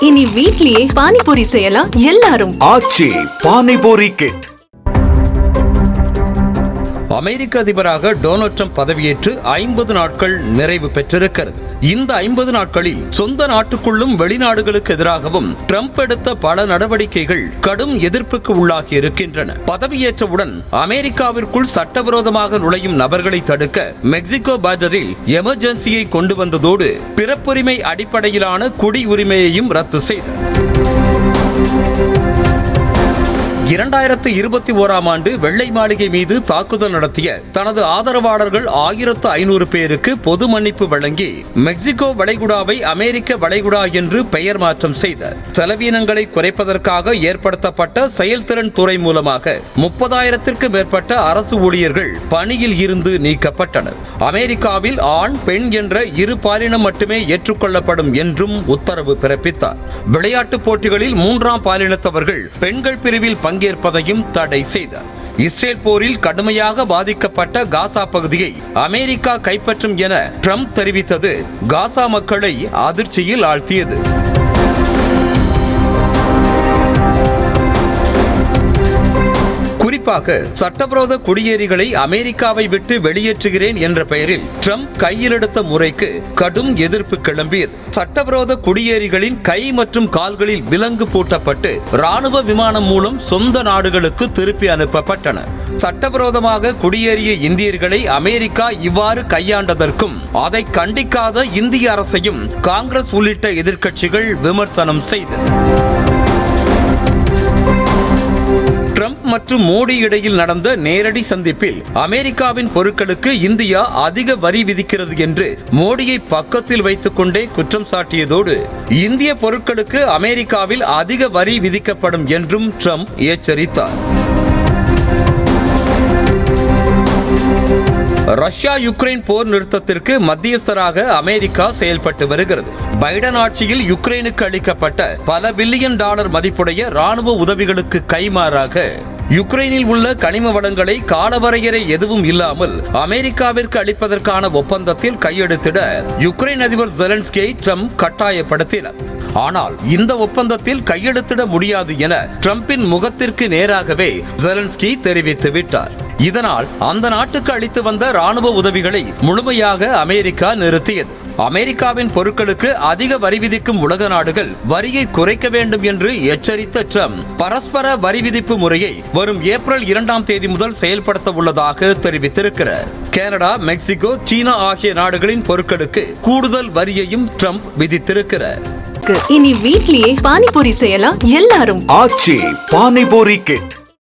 இனி வீட்லயே பானிபூரி செய்யலாம் எல்லாரும். ஆச்சி பானிபூரி கிட். அமெரிக்க அதிபராக டொனால்ட் ட்ரம்ப் பதவியேற்று 50 நாட்கள் நிறைவு பெற்றிருக்கிறது. இந்த 50 நாட்களில் சொந்த நாட்டுக்குள்ளும் வெளிநாடுகளுக்கு எதிராகவும் ட்ரம்ப் எடுத்த பல நடவடிக்கைகள் கடும் எதிர்ப்புக்கு உள்ளாகி இருக்கின்றன. பதவியேற்றவுடன் அமெரிக்காவிற்குள் சட்டவிரோதமாக நுழையும் நபர்களை தடுக்க மெக்சிகோ பார்டரில் எமர்ஜென்சியை கொண்டு வந்ததோடு பிறப்புரிமை அடிப்படையிலான குடியுரிமையையும் ரத்து செய்தார். 2021ஆம் ஆண்டு வெள்ளை மாளிகை மீது தாக்குதல் நடத்திய தனது ஆதரவாளர்கள் 1500 பேருக்கு பொது மன்னிப்பு வழங்கி மெக்சிகோ வளைகுடாவை அமெரிக்க வளைகுடா என்று பெயர் மாற்றம் செய்தார். செலவினங்களை குறைப்பதற்காக ஏற்படுத்தப்பட்ட செயல்திறன் துறை மூலமாக 30,000ற்கு மேற்பட்ட அரசு ஊழியர்கள் பணியில் இருந்து நீக்கப்பட்டனர். அமெரிக்காவில் ஆண் பெண் என்ற இரு பாலினம் மட்டுமே ஏற்றுக்கொள்ளப்படும் என்றும் உத்தரவு பிறப்பித்தார். விளையாட்டுப் போட்டிகளில் 3ஆம் பாலினத்தவர்கள் பெண்கள் பிரிவில் பங்கேற்பதையும் தடை செய்தார். இஸ்ரேல் போரில் கடுமையாக பாதிக்கப்பட்ட காசா பகுதியை அமெரிக்கா கைப்பற்றும் என ட்ரம்ப் தெரிவித்தது காசா மக்களை அதிர்ச்சியில் ஆழ்த்தியது. குறிப்பாக சட்டவிரோத குடியேறிகளை அமெரிக்காவை விட்டு வெளியேற்றுகிறேன் என்ற பெயரில் ட்ரம்ப் கையில் எடுத்த முறைக்கு கடும் எதிர்ப்பு கிளம்பியது. சட்டவிரோத குடியேறிகளின் கை மற்றும் கால்களில் விலங்கு பூட்டப்பட்டு ராணுவ விமானம் மூலம் சொந்த நாடுகளுக்கு திருப்பி அனுப்பப்பட்டன. சட்டவிரோதமாக குடியேறிய இந்தியர்களை அமெரிக்கா இவ்வாறு கையாண்டதற்கும் அதை கண்டிக்காத இந்திய அரசையும் காங்கிரஸ் உள்ளிட்ட எதிர்க்கட்சிகள் விமர்சனம் செய்தன. ட்ரம்ப் மற்றும் மோடி இடையில் நடந்த நேரடி சந்திப்பில் அமெரிக்காவின் பொருட்களுக்கு இந்தியா அதிக வரி விதிக்கிறது என்று மோடியை பக்கத்தில் வைத்துக் கொண்டே குற்றம் சாட்டியதோடு இந்திய பொருட்களுக்கு அமெரிக்காவில் அதிக வரி விதிக்கப்படும் என்றும் ட்ரம்ப் எச்சரித்தார். ரஷ்யா யுக்ரைன் போர் நிறுத்தத்திற்கு மத்தியஸ்தராக அமெரிக்கா செயல்பட்டு வருகிறது. பைடன் ஆட்சியில் யுக்ரைனுக்கு அளிக்கப்பட்ட பல பில்லியன் டாலர் மதிப்புடைய ராணுவ உதவிகளுக்கு கைமாறாக யுக்ரைனில் உள்ள கனிம வளங்களை காலவரையறை எதுவும் இல்லாமல் அமெரிக்காவிற்கு அளிப்பதற்கான ஒப்பந்தத்தில் கையெழுத்திட யுக்ரைன் அதிபர் ஜெலன்ஸ்கியை ட்ரம்ப் கட்டாயப்படுத்தினார். ஆனால் இந்த ஒப்பந்தத்தில் கையெழுத்திட முடியாது என ட்ரம்பின் முகத்திற்கு நேராகவே ஜெலன்ஸ்கி தெரிவித்து விட்டார். இதனால் அந்த நாட்டுக்கு அளித்து வந்த ராணுவ உதவிகளை முழுமையாக அமெரிக்கா நிறுத்தியது. அமெரிக்காவின் பொருட்களுக்கு அதிக வரி விதிக்கும் உலக நாடுகள் வரியை குறைக்க வேண்டும் என்று எச்சரித்த ட்ரம்ப் பரஸ்பர வரி விதிப்பு முறையை வரும் ஏப்ரல் 2ஆம் தேதி முதல் செயல்படுத்த உள்ளதாக தெரிவித்திருக்கிறார். கனடா, மெக்சிகோ, சீனா ஆகிய நாடுகளின் பொருட்களுக்கு கூடுதல் வரியையும் ட்ரம்ப் விதித்திருக்கிறார். இனி வீட்லயே பானிபூரி செய்யலாம் எல்லாரும். ஆச்சி பானிபூரி கிட்.